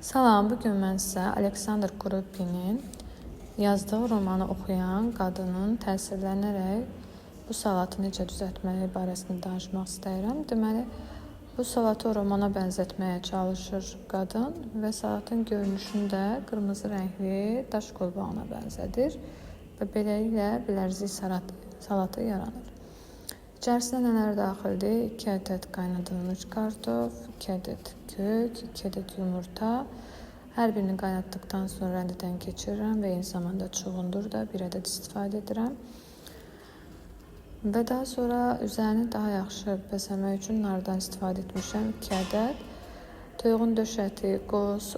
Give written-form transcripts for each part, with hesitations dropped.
Salam, bugün mən sizə Aleksandr Krupinin yazdığı romanı oxuyan qadının təsirlənərək bu salatı necə düzəltməyi barəsində danışmaq istəyirəm. Deməli, bu salatı romana bənzətməyə çalışır qadın və salatın görünüşünü də qırmızı rəngli daş qolbağına bənzədir və beləliklə bilərzik salatı yaranır. İçərisinə nələr daxildir? 2 ədəd qaynadılmış kartof, 2 ədəd kök, 2 ədəd yumurta. Hər birini qaynatdıqdan sonra rəndədən keçirirəm və eyni zamanda çuğundur da 1 ədəd istifadə edirəm. Və daha sonra üzərini daha yaxşı bəzəmək üçün nardan istifadə etmişəm 2 ədəd. Toyuğun döş əti, qoz,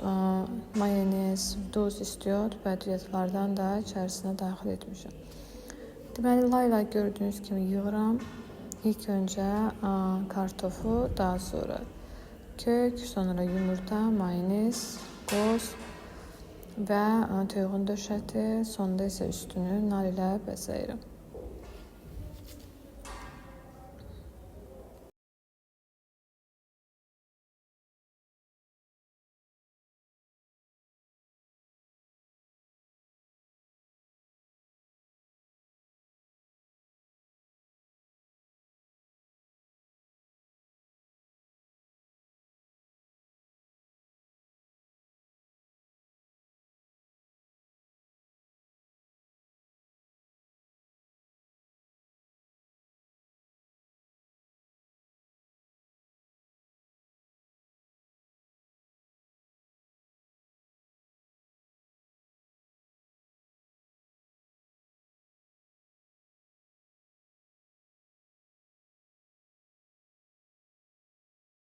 mayonez, duz, istiot və ədyatlardan da içərisinə daxil etmişəm. Deməli, layla gördüyünüz kimi yığıram. İlk öncə kartofu, daha sonra kök, sonra yumurta, mayonez, qoz və toyuğun döş əti, sonda isə üstünü nar ilə bəzəyirəm.